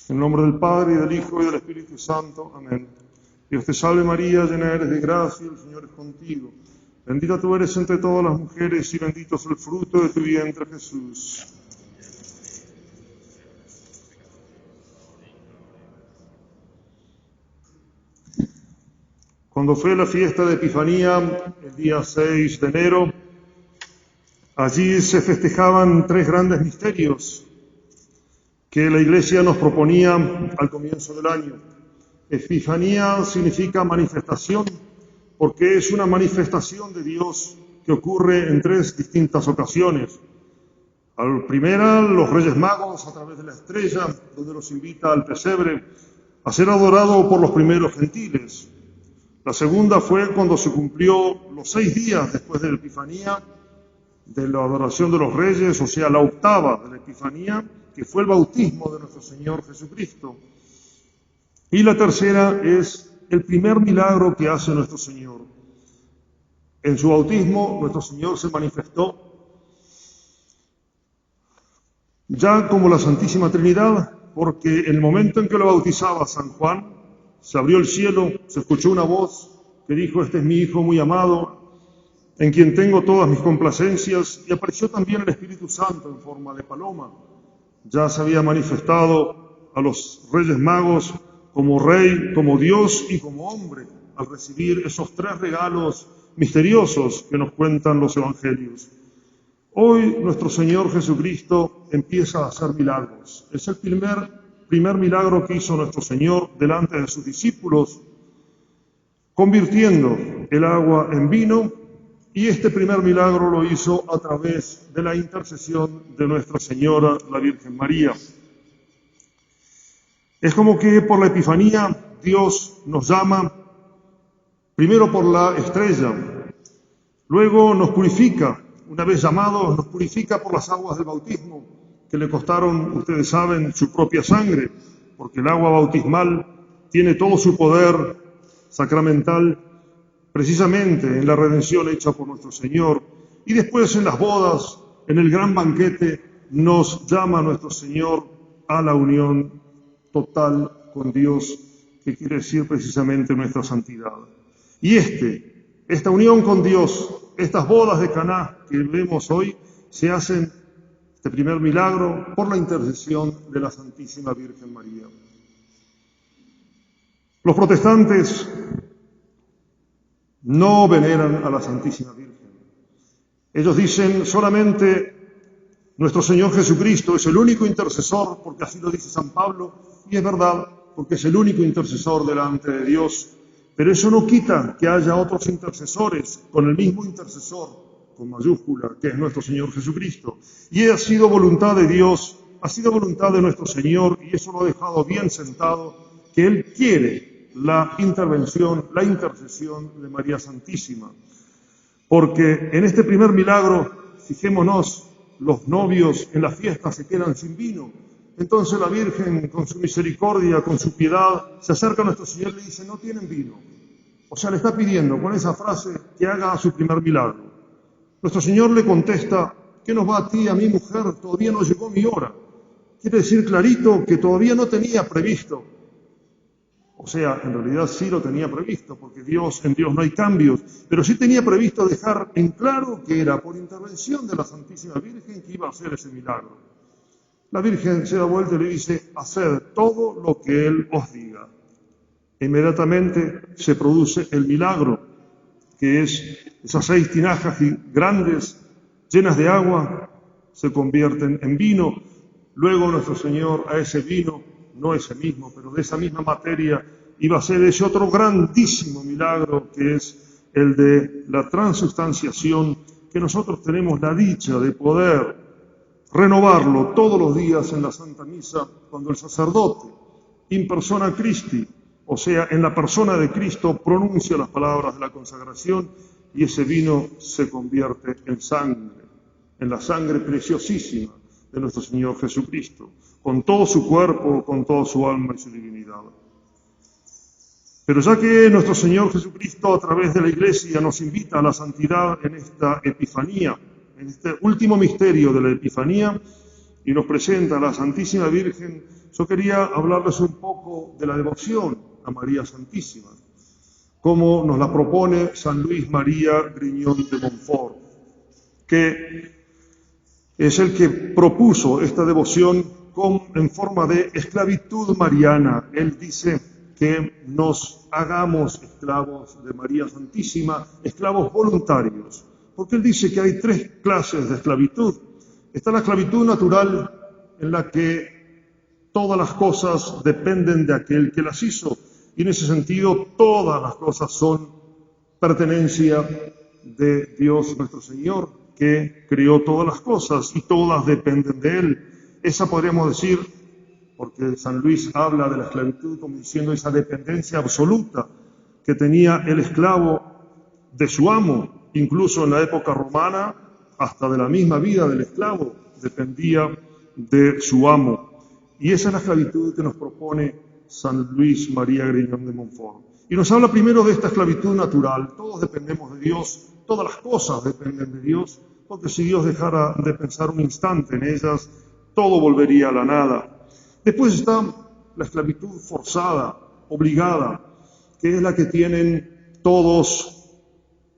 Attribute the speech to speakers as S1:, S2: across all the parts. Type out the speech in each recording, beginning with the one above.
S1: En el nombre del Padre, y del Hijo, y del Espíritu Santo. Amén. Dios te salve María, llena eres de gracia, el Señor es contigo. Bendita tú eres entre todas las mujeres, y bendito es el fruto de tu vientre, Jesús. Cuando fue la fiesta de Epifanía, el día 6 de enero, allí se festejaban 3 grandes misterios que la Iglesia nos proponía al comienzo del año. Epifanía significa manifestación, porque es una manifestación de Dios que ocurre en 3 distintas ocasiones. La primera, los Reyes Magos, a través de la estrella, donde los invita al pesebre a ser adorado por los primeros gentiles. La segunda fue cuando se cumplió los 6 días después de la Epifanía, de la adoración de los Reyes, o sea, la octava de la Epifanía, que fue el bautismo de nuestro Señor Jesucristo. Y la tercera es el primer milagro que hace nuestro Señor. En su bautismo, nuestro Señor se manifestó ya como la Santísima Trinidad, porque en el momento en que lo bautizaba San Juan, se abrió el cielo, se escuchó una voz que dijo: este es mi Hijo muy amado, en quien tengo todas mis complacencias, y apareció también el Espíritu Santo en forma de paloma. Ya se había manifestado a los Reyes Magos como Rey, como Dios y como hombre, al recibir esos 3 regalos misteriosos que nos cuentan los Evangelios. Hoy nuestro Señor Jesucristo empieza a hacer milagros. Es el primer milagro que hizo nuestro Señor delante de sus discípulos, convirtiendo el agua en vino, y este primer milagro lo hizo a través de la intercesión de Nuestra Señora, la Virgen María. Es como que por la Epifanía Dios nos llama, primero por la estrella, luego nos purifica, una vez llamados, nos purifica por las aguas del bautismo, que le costaron, ustedes saben, su propia sangre, porque el agua bautismal tiene todo su poder sacramental precisamente en la redención hecha por nuestro Señor. Y después en las bodas, en el gran banquete, nos llama nuestro Señor a la unión total con Dios, que quiere decir precisamente nuestra santidad. Y esta unión con Dios, estas bodas de Caná que vemos hoy, se hacen, este primer milagro, por la intercesión de la Santísima Virgen María. Los protestantes no veneran a la Santísima Virgen. Ellos dicen solamente nuestro Señor Jesucristo es el único intercesor, porque así lo dice San Pablo, y es verdad, porque es el único intercesor delante de Dios. Pero eso no quita que haya otros intercesores con el mismo intercesor, con mayúscula, que es nuestro Señor Jesucristo. Y ha sido voluntad de Dios, ha sido voluntad de nuestro Señor, y eso lo ha dejado bien sentado, que Él quiere la intervención, la intercesión de María Santísima. Porque en este primer milagro, fijémonos, los novios en la fiesta se quedan sin vino. Entonces la Virgen, con su misericordia, con su piedad, se acerca a nuestro Señor y le dice: no tienen vino. O sea, le está pidiendo con esa frase que haga su primer milagro. Nuestro Señor le contesta: ¿qué nos va a ti, a mi mujer? Todavía no llegó mi hora. Quiere decir clarito que todavía no tenía previsto. O sea, en realidad sí lo tenía previsto, porque en Dios no hay cambios, pero sí tenía previsto dejar en claro que era por intervención de la Santísima Virgen que iba a hacer ese milagro. La Virgen se da vuelta y le dice: haced todo lo que Él os diga. E inmediatamente se produce el milagro, que es esas 6 tinajas grandes, llenas de agua, se convierten en vino. Luego nuestro Señor a ese vino, no ese mismo, pero de esa misma materia, iba a hacer ese otro grandísimo milagro, que es el de la transubstanciación, que nosotros tenemos la dicha de poder renovarlo todos los días en la Santa Misa, cuando el sacerdote, in persona Christi, o sea, en la persona de Cristo, pronuncia las palabras de la consagración, y ese vino se convierte en sangre, en la sangre preciosísima de nuestro Señor Jesucristo, con todo su cuerpo, con toda su alma y su divinidad. Pero ya que nuestro Señor Jesucristo, a través de la Iglesia, nos invita a la santidad en esta Epifanía, en este último misterio de la Epifanía, y nos presenta a la Santísima Virgen, yo quería hablarles un poco de la devoción a María Santísima, como nos la propone San Luis María Griñón de Montfort, que es el que propuso esta devoción en forma de esclavitud mariana. Él dice que nos hagamos esclavos de María Santísima, esclavos voluntarios, porque él dice que hay tres clases de esclavitud. Está la esclavitud natural, en la que todas las cosas dependen de aquel que las hizo, y en ese sentido todas las cosas son pertenencia de Dios nuestro Señor, que creó todas las cosas y todas dependen de Él. Esa podríamos decir, porque San Luis habla de la esclavitud como diciendo esa dependencia absoluta que tenía el esclavo de su amo, incluso en la época romana, hasta de la misma vida del esclavo dependía de su amo. Y esa es la esclavitud que nos propone San Luis María Griñón de Montfort. Y nos habla primero de esta esclavitud natural. Todos dependemos de Dios, todas las cosas dependen de Dios, porque si Dios dejara de pensar un instante en ellas, todo volvería a la nada. Después está la esclavitud forzada, obligada, que es la que tienen todos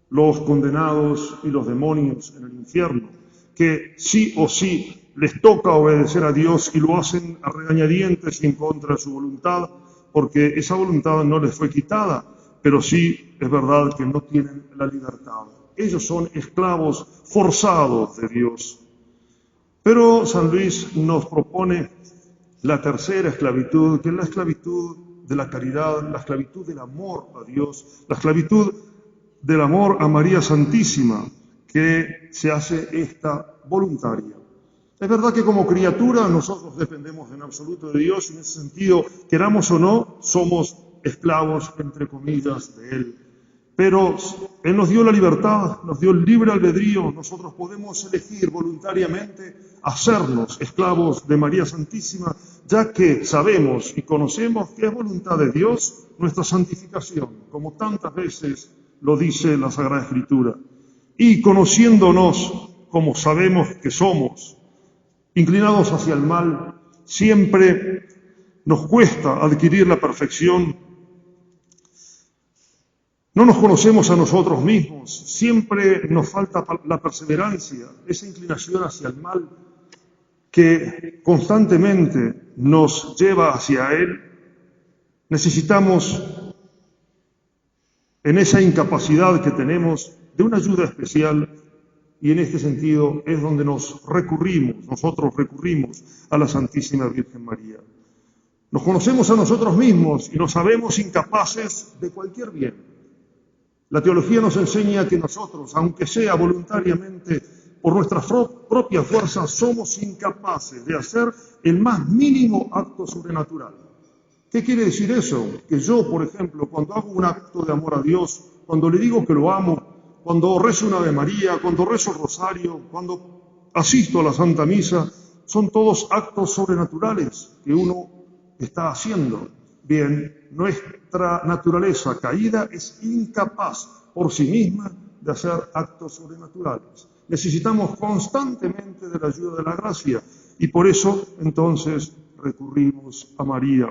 S1: los condenados y los demonios en el infierno, que sí o sí les toca obedecer a Dios y lo hacen a regañadientes y en contra de su voluntad, porque esa voluntad no les fue quitada, pero sí es verdad que no tienen la libertad. Ellos son esclavos forzados de Dios. Pero San Luis nos propone la tercera esclavitud, que es la esclavitud de la caridad, la esclavitud del amor a Dios, la esclavitud del amor a María Santísima, que se hace esta voluntaria. Es verdad que como criatura nosotros dependemos en absoluto de Dios y en ese sentido, queramos o no, somos esclavos, entre comillas, de Él. Pero Él nos dio la libertad, nos dio el libre albedrío, nosotros podemos elegir voluntariamente hacernos esclavos de María Santísima, ya que sabemos y conocemos que es voluntad de Dios nuestra santificación, como tantas veces lo dice la Sagrada Escritura. Y conociéndonos como sabemos que somos, inclinados hacia el mal, siempre nos cuesta adquirir la perfección. No nos conocemos a nosotros mismos, siempre nos falta la perseverancia, esa inclinación hacia el mal que constantemente nos lleva hacia Él. Necesitamos, en esa incapacidad que tenemos, de una ayuda especial, y en este sentido es donde nosotros recurrimos a la Santísima Virgen María. Nos conocemos a nosotros mismos y nos sabemos incapaces de cualquier bien. La teología nos enseña que nosotros, aunque sea voluntariamente, por nuestras propias fuerzas, somos incapaces de hacer el más mínimo acto sobrenatural. ¿Qué quiere decir eso? Que yo, por ejemplo, cuando hago un acto de amor a Dios, cuando le digo que lo amo, cuando rezo una Ave María, cuando rezo el rosario, cuando asisto a la Santa Misa, son todos actos sobrenaturales que uno está haciendo. Bien, nuestra naturaleza caída es incapaz por sí misma de hacer actos sobrenaturales. Necesitamos constantemente de la ayuda de la gracia y por eso entonces recurrimos a María.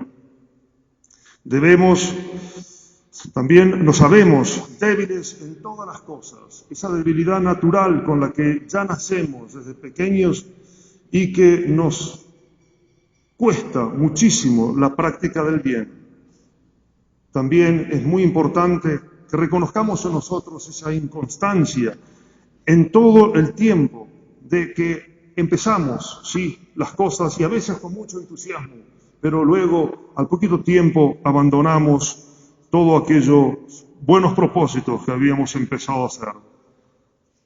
S1: También nos sabemos débiles en todas las cosas, esa debilidad natural con la que ya nacemos desde pequeños y que nos cuesta muchísimo la práctica del bien. También es muy importante que reconozcamos en nosotros esa inconstancia en todo el tiempo de que empezamos, sí, las cosas y a veces con mucho entusiasmo, pero luego al poquito tiempo abandonamos todos aquellos buenos propósitos que habíamos empezado a hacer.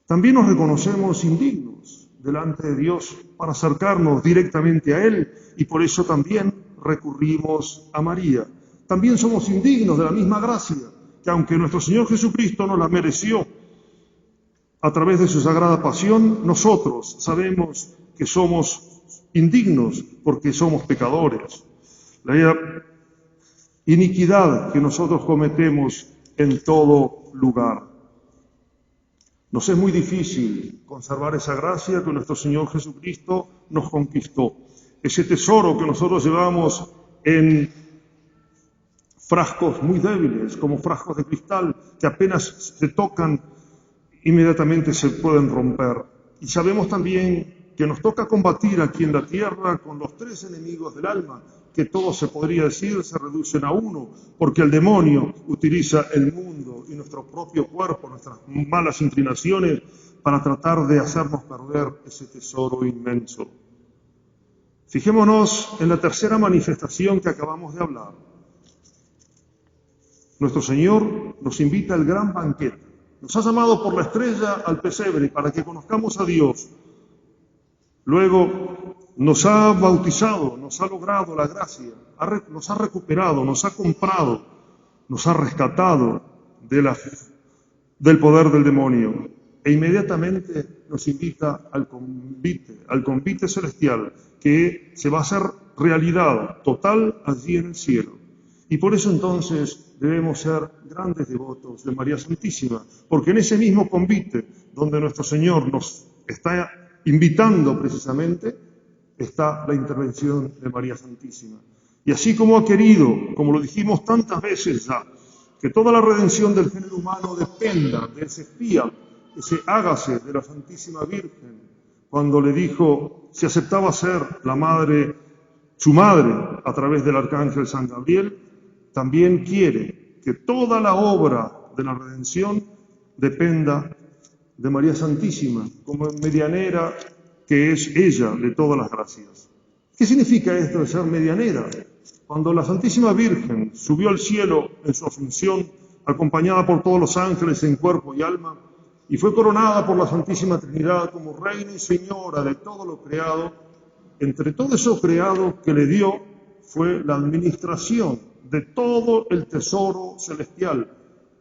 S1: También nos reconocemos indignos delante de Dios para acercarnos directamente a Él y por eso también recurrimos a María. También somos indignos de la misma gracia, que aunque nuestro Señor Jesucristo nos la mereció a través de su sagrada pasión, nosotros sabemos que somos indignos porque somos pecadores. La iniquidad que nosotros cometemos en todo lugar. Nos es muy difícil conservar esa gracia que nuestro Señor Jesucristo nos conquistó. ese tesoro que nosotros llevamos en frascos muy débiles, como frascos de cristal, que apenas se tocan, inmediatamente se pueden romper. Y sabemos también que nos toca combatir aquí en la tierra con los tres enemigos del alma, que todos, se podría decir, se reducen a uno, porque el demonio utiliza el mundo y nuestro propio cuerpo, nuestras malas inclinaciones, para tratar de hacernos perder ese tesoro inmenso. Fijémonos en la tercera manifestación que acabamos de hablar. Nuestro Señor nos invita al gran banquete. Nos ha llamado por la estrella al pesebre para que conozcamos a Dios. Luego nos ha bautizado, nos ha logrado la gracia, nos ha recuperado, nos ha comprado, nos ha rescatado del poder del demonio. E inmediatamente nos invita al convite celestial, que se va a hacer realidad total allí en el cielo. Y por eso entonces debemos ser grandes devotos de María Santísima, porque en ese mismo convite donde nuestro Señor nos está invitando precisamente, está la intervención de María Santísima. Y así como ha querido, como lo dijimos tantas veces ya, que toda la redención del género humano dependa de ese fiat, ese hágase de la Santísima Virgen, cuando le dijo si aceptaba ser su madre a través del arcángel San Gabriel, también quiere que toda la obra de la redención dependa de María Santísima, como medianera que es ella de todas las gracias. ¿Qué significa esto de ser medianera? Cuando la Santísima Virgen subió al cielo en su asunción, acompañada por todos los ángeles en cuerpo y alma, y fue coronada por la Santísima Trinidad como Reina y Señora de todo lo creado, entre todo eso creado que le dio fue la administración de todo el tesoro celestial,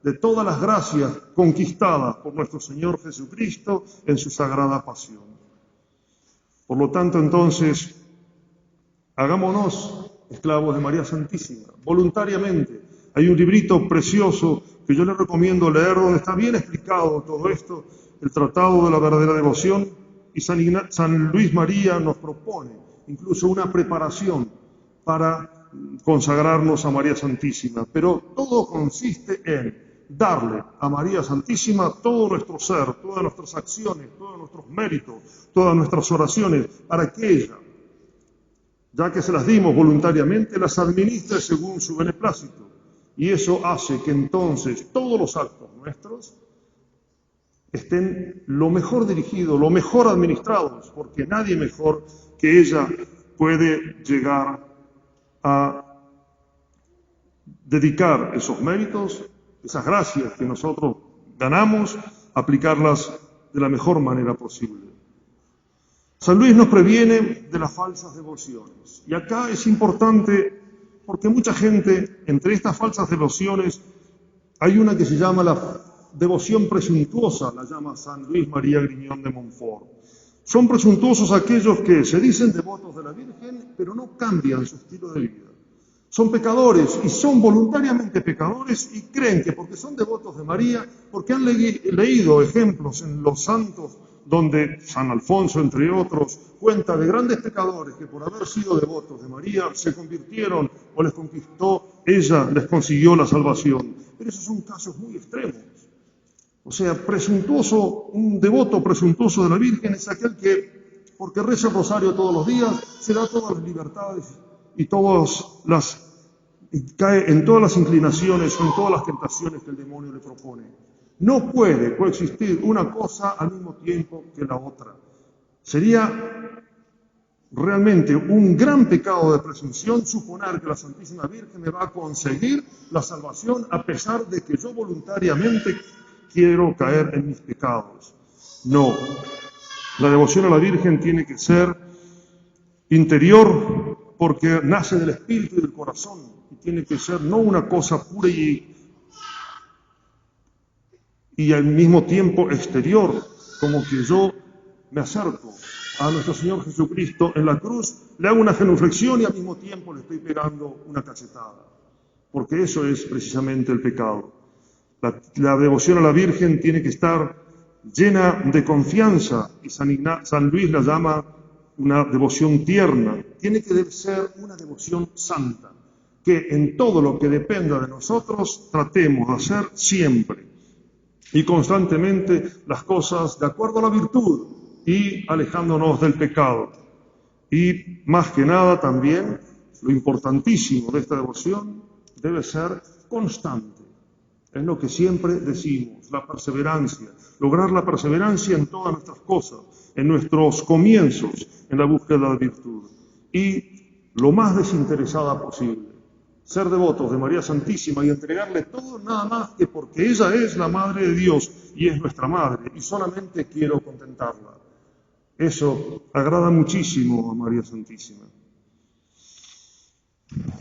S1: de todas las gracias conquistadas por nuestro Señor Jesucristo en su sagrada pasión. Por lo tanto, entonces, hagámonos esclavos de María Santísima, voluntariamente. Hay un librito precioso que yo le recomiendo leer, donde está bien explicado todo esto, el Tratado de la Verdadera Devoción, y San Luis María nos propone incluso una preparación para consagrarnos a María Santísima. Pero todo consiste en darle a María Santísima todo nuestro ser, todas nuestras acciones, todos nuestros méritos, todas nuestras oraciones, para que ella, ya que se las dimos voluntariamente, las administre según su beneplácito. Y eso hace que entonces todos los actos nuestros estén lo mejor dirigidos, lo mejor administrados, porque nadie mejor que ella puede llegar a dedicar esos méritos, esas gracias que nosotros ganamos, aplicarlas de la mejor manera posible. San Luis nos previene de las falsas devociones. Y acá es importante porque mucha gente, entre estas falsas devociones, hay una que se llama la devoción presuntuosa, la llama San Luis María Griñón de Montfort. Son presuntuosos aquellos que se dicen devotos de la Virgen, pero no cambian su estilo de vida. Son pecadores y son voluntariamente pecadores y creen que porque son devotos de María, porque han leído ejemplos en los santos, donde San Alfonso, entre otros, cuenta de grandes pecadores que por haber sido devotos de María se convirtieron o les conquistó, ella les consiguió la salvación. Pero esos son casos muy extremos. O sea, presuntuoso, un devoto presuntuoso de la Virgen es aquel que, porque reza el rosario todos los días, se da todas las libertades y cae en todas las inclinaciones o en todas las tentaciones que el demonio le propone. No puede coexistir una cosa al mismo tiempo que la otra. Sería realmente un gran pecado de presunción suponer que la Santísima Virgen me va a conseguir la salvación a pesar de que yo voluntariamente quiero caer en mis pecados. No, la devoción a la Virgen tiene que ser interior porque nace del espíritu y del corazón y tiene que ser no una cosa pura y al mismo tiempo exterior, como que yo me acerco a nuestro Señor Jesucristo en la cruz, le hago una genuflexión y al mismo tiempo le estoy pegando una cachetada, porque eso es precisamente el pecado. La devoción a la Virgen tiene que estar llena de confianza y San Luis la llama una devoción tierna, tiene que ser una devoción santa, que en todo lo que dependa de nosotros tratemos de hacer siempre y constantemente las cosas de acuerdo a la virtud y alejándonos del pecado. Y más que nada también, lo importantísimo de esta devoción debe ser constante. Es lo que siempre decimos, la perseverancia, lograr la perseverancia en todas nuestras cosas, en nuestros comienzos, en la búsqueda de virtud. Y lo más desinteresada posible, ser devotos de María Santísima y entregarle todo nada más que porque ella es la Madre de Dios y es nuestra Madre, y solamente quiero contentarla. Eso agrada muchísimo a María Santísima.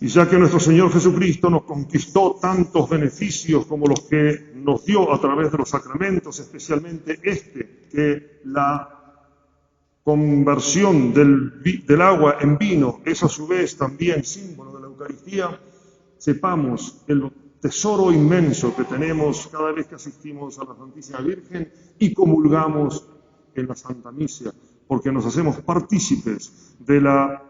S1: Y ya que nuestro Señor Jesucristo nos conquistó tantos beneficios como los que nos dio a través de los sacramentos, especialmente que la conversión del agua en vino es a su vez también símbolo de la Eucaristía, sepamos el tesoro inmenso que tenemos cada vez que asistimos a la Santísima Virgen y comulgamos en la Santa Misa, porque nos hacemos partícipes de la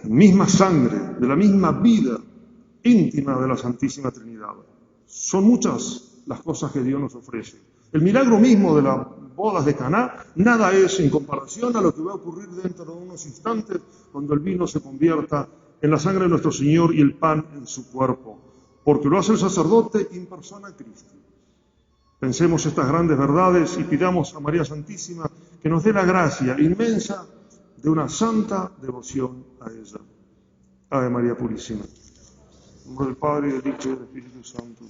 S1: misma sangre, de la misma vida íntima de la Santísima Trinidad. Son muchas las cosas que Dios nos ofrece. El milagro mismo de las bodas de Caná, nada es en comparación a lo que va a ocurrir dentro de unos instantes cuando el vino se convierta en la sangre de nuestro Señor y el pan en su cuerpo, porque lo hace el sacerdote in persona Christi. Pensemos estas grandes verdades y pidamos a María Santísima que nos dé la gracia inmensa de una santa devoción a ella. Ave María Purísima. En nombre del Padre, y del Hijo y del Espíritu Santo.